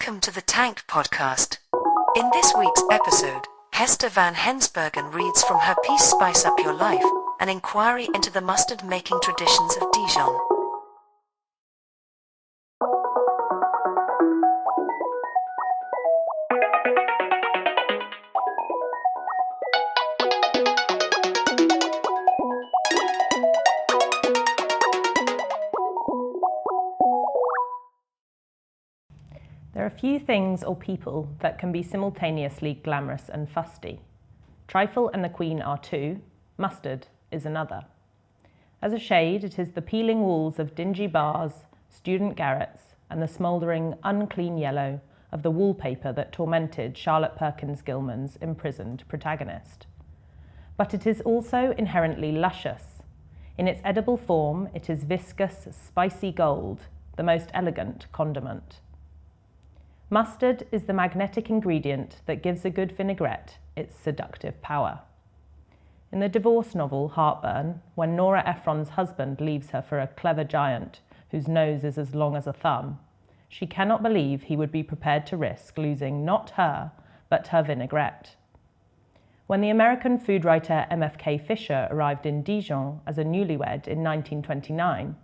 Welcome to the Tank Podcast. In this week's episode, Hester van Hensbergen reads from her piece Spice Up Your Life, an inquiry into the mustard-making traditions of Dijon. There are few things or people that can be simultaneously glamorous and fusty. Trifle and the Queen are two, mustard is another. As a shade, it is the peeling walls of dingy bars, student garrets, and the smouldering, unclean yellow of the wallpaper that tormented Charlotte Perkins Gilman's imprisoned protagonist. But it is also inherently luscious. In its edible form, it is viscous, spicy gold, the most elegant condiment. Mustard is the magnetic ingredient that gives a good vinaigrette its seductive power. In the divorce novel Heartburn, when Nora Ephron's husband leaves her for a clever giant whose nose is as long as a thumb, she cannot believe he would be prepared to risk losing not her, but her vinaigrette. When the American food writer M.F.K. Fisher arrived in Dijon as a newlywed in 1929,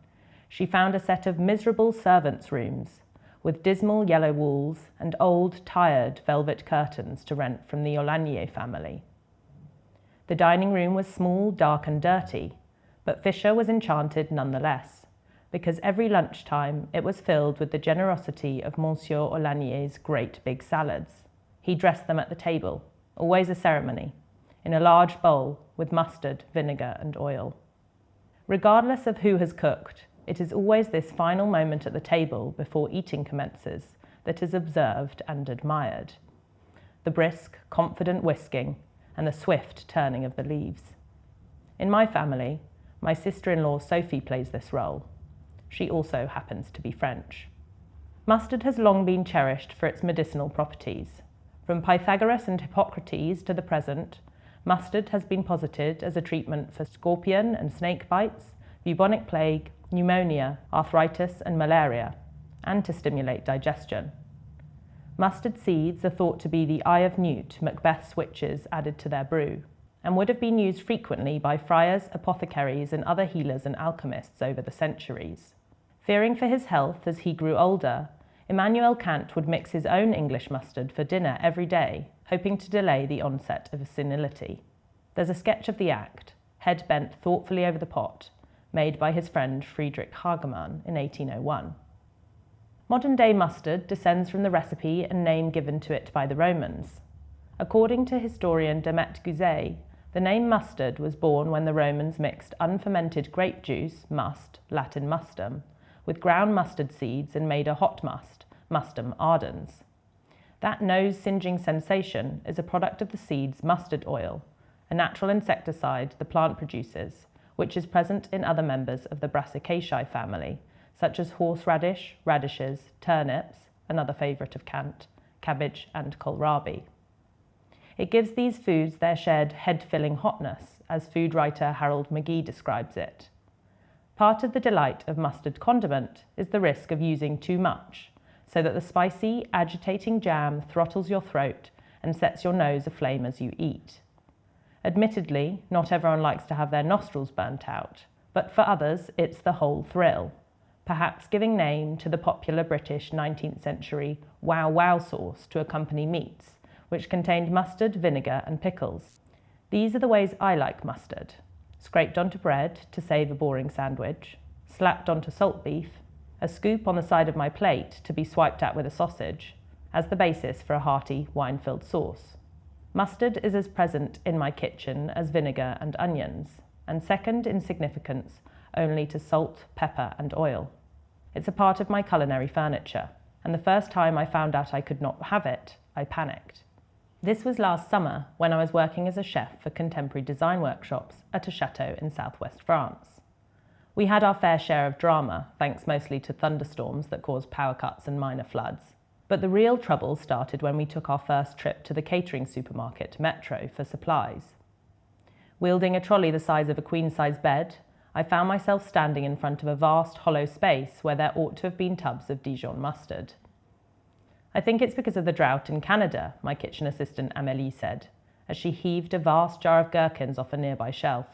she found a set of miserable servants' rooms with dismal yellow walls and old, tired velvet curtains to rent from the Olagnier family. The dining room was small, dark and dirty, but Fisher was enchanted nonetheless, because every lunchtime it was filled with the generosity of Monsieur Olagnier's great big salads. He dressed them at the table, always a ceremony, in a large bowl with mustard, vinegar and oil. Regardless of who has cooked, it is always this final moment at the table before eating commences that is observed and admired. The brisk, confident whisking and the swift turning of the leaves. In my family, my sister-in-law Sophie plays this role. She also happens to be French. Mustard has long been cherished for its medicinal properties. From Pythagoras and Hippocrates to the present, mustard has been posited as a treatment for scorpion and snake bites, bubonic plague, pneumonia, arthritis and malaria, and to stimulate digestion. Mustard seeds are thought to be the eye of newt Macbeth's witches added to their brew, and would have been used frequently by friars, apothecaries and other healers and alchemists over the centuries. Fearing for his health as he grew older, Immanuel Kant would mix his own English mustard for dinner every day, hoping to delay the onset of senility. There's a sketch of the act, head bent thoughtfully over the pot, made by his friend Friedrich Hagemann in 1801. Modern-day mustard descends from the recipe and name given to it by the Romans. According to historian Demet Guzay, the name mustard was born when the Romans mixed unfermented grape juice, must, Latin mustum, with ground mustard seeds and made a hot must, mustum ardens. That nose-singeing sensation is a product of the seed's mustard oil, a natural insecticide the plant produces, which is present in other members of the Brassicaceae family, such as horseradish, radishes, turnips, another favourite of Kant, cabbage and kohlrabi. It gives these foods their shared head-filling hotness, as food writer Harold McGee describes it. Part of the delight of mustard condiment is the risk of using too much, so that the spicy, agitating jam throttles your throat and sets your nose aflame as you eat. Admittedly, not everyone likes to have their nostrils burnt out, but for others it's the whole thrill, perhaps giving name to the popular British 19th century wow wow sauce to accompany meats, which contained mustard, vinegar and pickles. These are the ways I like mustard: scraped onto bread to save a boring sandwich, slapped onto salt beef, a scoop on the side of my plate to be swiped at with a sausage, as the basis for a hearty, wine-filled sauce. Mustard is as present in my kitchen as vinegar and onions, and second in significance only to salt, pepper and oil. It's a part of my culinary furniture, and the first time I found out I could not have it, I panicked. This was last summer when I was working as a chef for contemporary design workshops at a chateau in southwest France. We had our fair share of drama, thanks mostly to thunderstorms that caused power cuts and minor floods. But the real trouble started when we took our first trip to the catering supermarket, Metro, for supplies. Wielding a trolley the size of a queen-size bed, I found myself standing in front of a vast hollow space where there ought to have been tubs of Dijon mustard. I think it's because of the drought in Canada, my kitchen assistant Amélie said, as she heaved a vast jar of gherkins off a nearby shelf.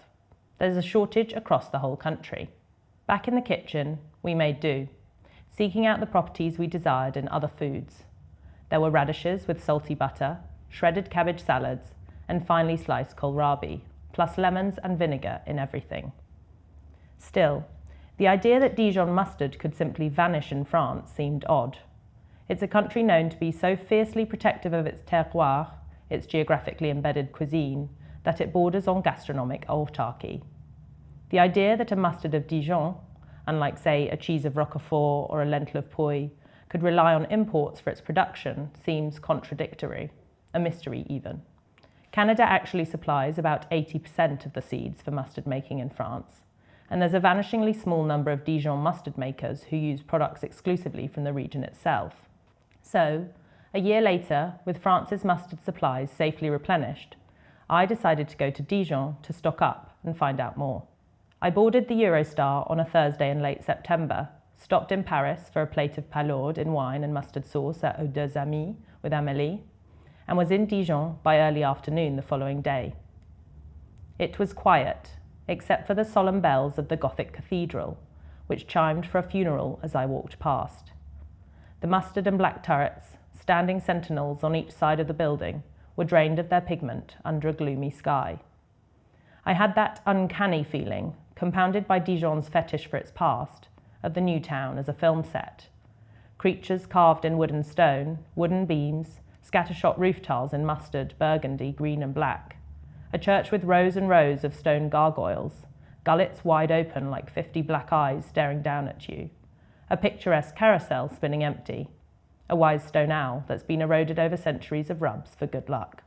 There's a shortage across the whole country. Back in the kitchen, we made do, seeking out the properties we desired in other foods. There were radishes with salty butter, shredded cabbage salads, and finely sliced kohlrabi, plus lemons and vinegar in everything. Still, the idea that Dijon mustard could simply vanish in France seemed odd. It's a country known to be so fiercely protective of its terroir, its geographically embedded cuisine, that it borders on gastronomic autarky. The idea that a mustard of Dijon, unlike, say, a cheese of Roquefort or a lentil of Puy, could rely on imports for its production seems contradictory, a mystery even. Canada actually supplies about 80% of the seeds for mustard making in France, and there's a vanishingly small number of Dijon mustard makers who use products exclusively from the region itself. So, a year later, with France's mustard supplies safely replenished, I decided to go to Dijon to stock up and find out more. I boarded the Eurostar on a Thursday in late September, stopped in Paris for a plate of palourde in wine and mustard sauce at Aux Deux Amis with Amélie, and was in Dijon by early afternoon the following day. It was quiet, except for the solemn bells of the Gothic cathedral, which chimed for a funeral as I walked past. The mustard and black turrets, standing sentinels on each side of the building, were drained of their pigment under a gloomy sky. I had that uncanny feeling, compounded by Dijon's fetish for its past, of the new town as a film set. Creatures carved in wood and stone, wooden beams, scattershot roof tiles in mustard, burgundy, green and black. A church with rows and rows of stone gargoyles, gullets wide open like 50 black eyes staring down at you. A picturesque carousel spinning empty. A wise stone owl that's been eroded over centuries of rubs for good luck.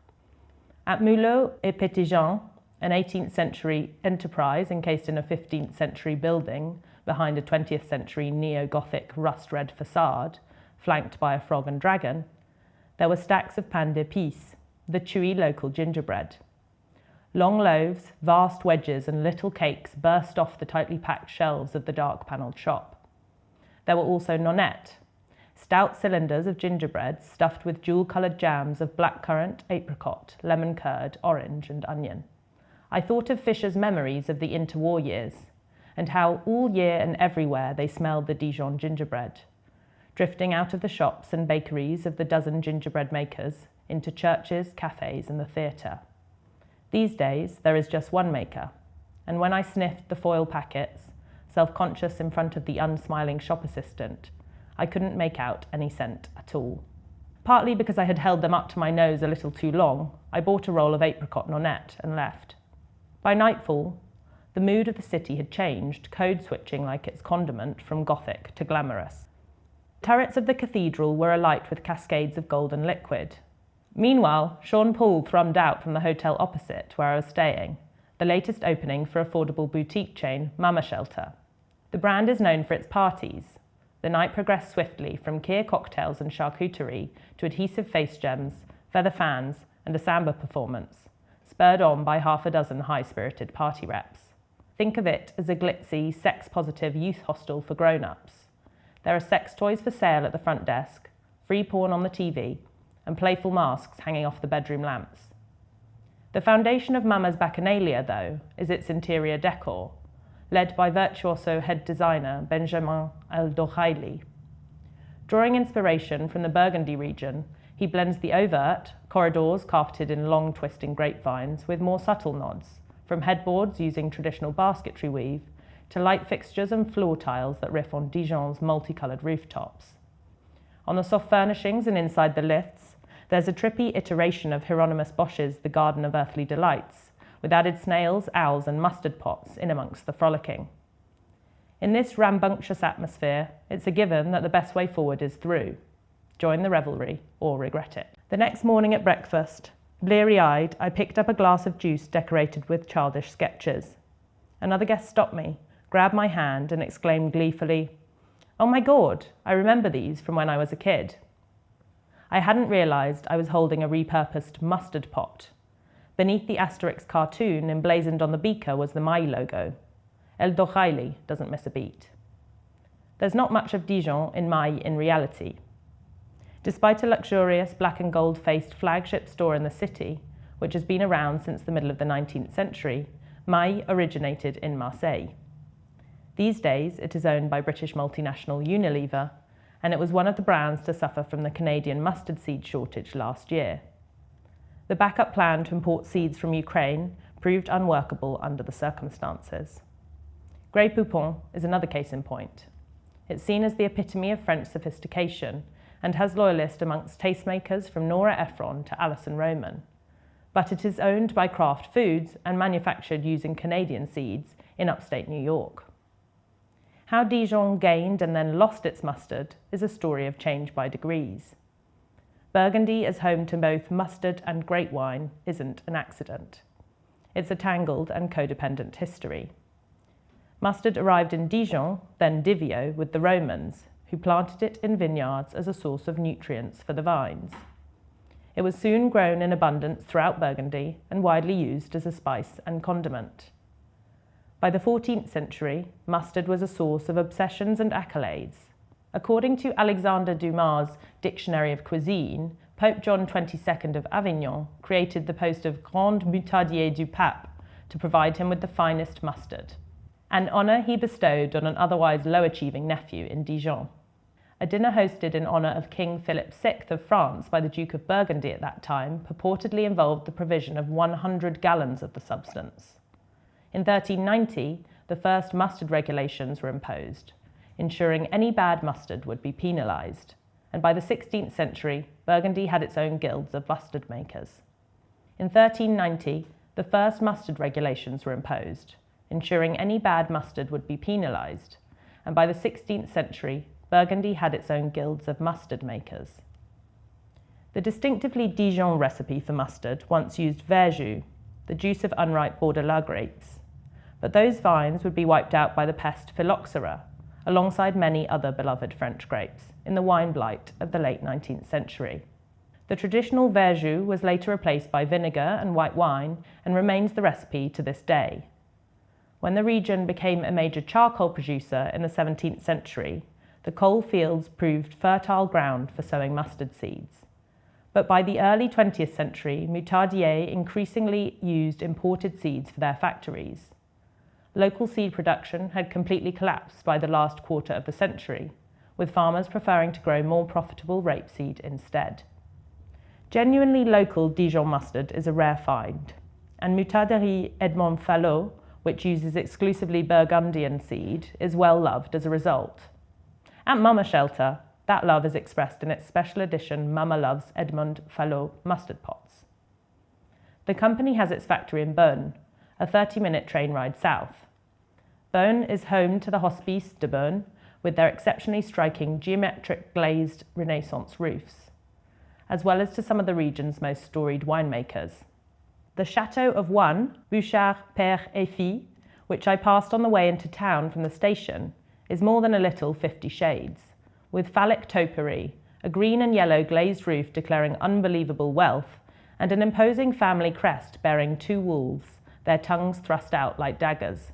At Mulot et Petit-Jean, an 18th century enterprise encased in a 15th century building behind a 20th century neo-Gothic rust-red facade, flanked by a frog and dragon, there were stacks of pain d'épices, the chewy local gingerbread. Long loaves, vast wedges and little cakes burst off the tightly packed shelves of the dark-panelled shop. There were also nonettes, stout cylinders of gingerbread stuffed with jewel-coloured jams of blackcurrant, apricot, lemon curd, orange and onion. I thought of Fisher's memories of the interwar years, and how all year and everywhere they smelled the Dijon gingerbread, drifting out of the shops and bakeries of the dozen gingerbread makers into churches, cafes and the theatre. These days there is just one maker, and when I sniffed the foil packets, self-conscious in front of the unsmiling shop assistant, I couldn't make out any scent at all. Partly because I had held them up to my nose a little too long, I bought a roll of apricot nonette and left. By nightfall, the mood of the city had changed, code switching like its condiment from Gothic to glamorous. The turrets of the cathedral were alight with cascades of golden liquid. Meanwhile, Sean Paul thrummed out from the hotel opposite where I was staying, the latest opening for affordable boutique chain Mama Shelter. The brand is known for its parties. The night progressed swiftly from Kir cocktails and charcuterie to adhesive face gems, feather fans, and a samba performance, spurred on by half a dozen high-spirited party reps. Think of it as a glitzy, sex-positive youth hostel for grown-ups. There are sex toys for sale at the front desk, free porn on the TV, and playful masks hanging off the bedroom lamps. The foundation of Mama's Bacchanalia, though, is its interior decor, led by virtuoso head designer Benjamin El-Dohaili. Drawing inspiration from the Burgundy region, he blends the overt, corridors carpeted in long twisting grapevines, with more subtle nods, from headboards using traditional basketry weave to light fixtures and floor tiles that riff on Dijon's multicoloured rooftops. On the soft furnishings and inside the lifts, there's a trippy iteration of Hieronymus Bosch's The Garden of Earthly Delights, with added snails, owls and mustard pots in amongst the frolicking. In this rambunctious atmosphere, it's a given that the best way forward is through. Join the revelry or regret it. The next morning at breakfast, bleary-eyed, I picked up a glass of juice decorated with childish sketches. Another guest stopped me, grabbed my hand and exclaimed gleefully, "Oh my God, I remember these from when I was a kid." I hadn't realised I was holding a repurposed mustard pot. Beneath the Asterix cartoon emblazoned on the beaker was the Maille logo. El-Dohaili doesn't miss a beat. There's not much of Dijon in Maille in reality. Despite a luxurious black and gold faced flagship store in the city, which has been around since the middle of the 19th century, Maille originated in Marseille. These days, it is owned by British multinational Unilever, and it was one of the brands to suffer from the Canadian mustard seed shortage last year. The backup plan to import seeds from Ukraine proved unworkable under the circumstances. Grey Poupon is another case in point. It's seen as the epitome of French sophistication and has loyalists amongst tastemakers from Nora Ephron to Alison Roman. But it is owned by Kraft Foods and manufactured using Canadian seeds in upstate New York. How Dijon gained and then lost its mustard is a story of change by degrees. Burgundy as home to both mustard and grape wine isn't an accident. It's a tangled and codependent history. Mustard arrived in Dijon, then Divio, with the Romans, who planted it in vineyards as a source of nutrients for the vines. It was soon grown in abundance throughout Burgundy and widely used as a spice and condiment. By the 14th century, mustard was a source of obsessions and accolades. According to Alexandre Dumas' Dictionary of Cuisine, Pope John XXII of Avignon created the post of Grand Moutardier du Pape to provide him with the finest mustard, an honour he bestowed on an otherwise low-achieving nephew in Dijon. A dinner hosted in honour of King Philip VI of France by the Duke of Burgundy at that time purportedly involved the provision of 100 gallons of the substance. In 1390, the first mustard regulations were imposed, ensuring any bad mustard would be penalised, and by the 16th century, Burgundy had its own guilds of mustard makers. In 1390, the first mustard regulations were imposed, ensuring any bad mustard would be penalised, and by the 16th century, Burgundy had its own guilds of mustard makers. The distinctively Dijon recipe for mustard once used verjus, the juice of unripe Bordeaux grapes, but those vines would be wiped out by the pest phylloxera, alongside many other beloved French grapes, in the wine blight of the late 19th century. The traditional verjus was later replaced by vinegar and white wine and remains the recipe to this day. When the region became a major charcoal producer in the 17th century, the coal fields proved fertile ground for sowing mustard seeds. But by the early 20th century, Moutardier increasingly used imported seeds for their factories. Local seed production had completely collapsed by the last quarter of the century, with farmers preferring to grow more profitable rapeseed instead. Genuinely local Dijon mustard is a rare find, and Moutarderie Edmond Fallot, which uses exclusively Burgundian seed, is well loved as a result. At Mama Shelter, that love is expressed in its special edition Mama Loves Edmond Fallot mustard pots. The company has its factory in Beaune, a 30-minute train ride south. Beaune is home to the Hospice de Beaune, with their exceptionally striking geometric glazed Renaissance roofs, as well as to some of the region's most storied winemakers. The chateau of one, Bouchard Père et Fille, which I passed on the way into town from the station, is more than a little 50 shades, with phallic topiary, a green and yellow glazed roof declaring unbelievable wealth, and an imposing family crest bearing two wolves, their tongues thrust out like daggers.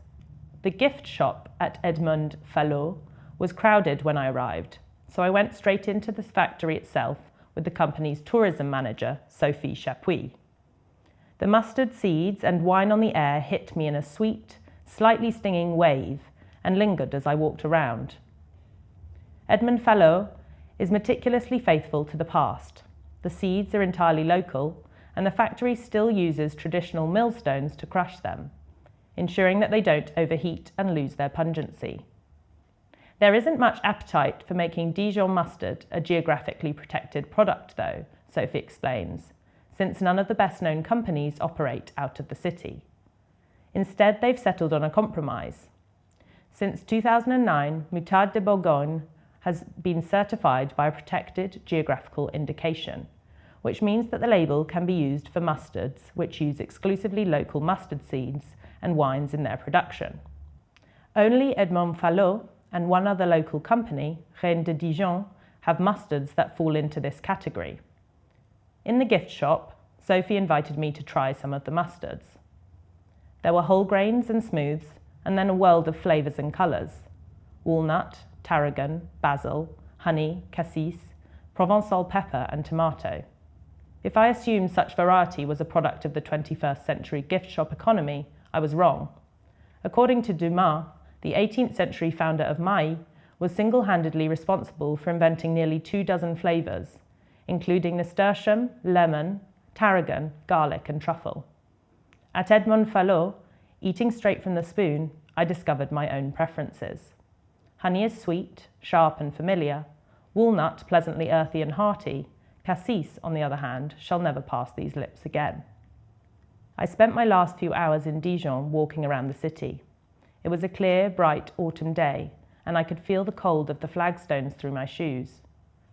The gift shop at Edmond Fallot was crowded when I arrived, so I went straight into the factory itself with the company's tourism manager, Sophie Chapuis. The mustard seeds and wine on the air hit me in a sweet, slightly stinging wave and lingered as I walked around. Edmond Fallot is meticulously faithful to the past. The seeds are entirely local, and the factory still uses traditional millstones to crush them, ensuring that they don't overheat and lose their pungency. There isn't much appetite for making Dijon mustard a geographically protected product, though, Sophie explains, since none of the best-known companies operate out of the city. Instead, they've settled on a compromise. Since 2009, Moutarde de Bourgogne has been certified by a protected geographical indication, which means that the label can be used for mustards which use exclusively local mustard seeds and wines in their production. Only Edmond Fallot and one other local company, Reine de Dijon, have mustards that fall into this category. In the gift shop, Sophie invited me to try some of the mustards. There were whole grains and smooths, and then a world of flavours and colours: walnut, tarragon, basil, honey, cassis, Provençal pepper and tomato. If I assumed such variety was a product of the 21st century gift shop economy, I was wrong. According to Dumas, the 18th century founder of Maille was single-handedly responsible for inventing nearly 24 flavours, including nasturtium, lemon, tarragon, garlic and truffle. At Edmond Fallot, eating straight from the spoon, I discovered my own preferences. Honey is sweet, sharp and familiar, walnut pleasantly earthy and hearty, cassis, on the other hand, shall never pass these lips again. I spent my last few hours in Dijon walking around the city. It was a clear, bright autumn day, and I could feel the cold of the flagstones through my shoes.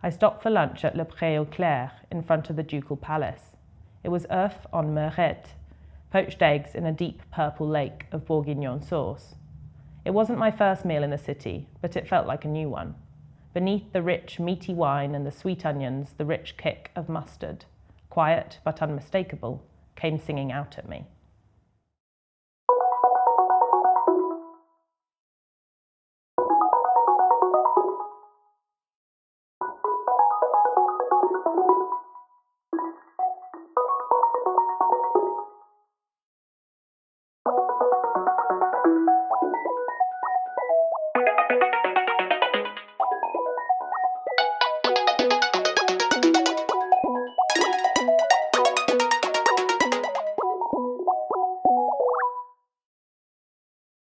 I stopped for lunch at Le Pré aux Clercs in front of the Ducal Palace. It was oeuf en meurette, poached eggs in a deep purple lake of bourguignon sauce. It wasn't my first meal in the city, but it felt like a new one. Beneath the rich, meaty wine and the sweet onions, the rich kick of mustard, quiet but unmistakable, came singing out at me.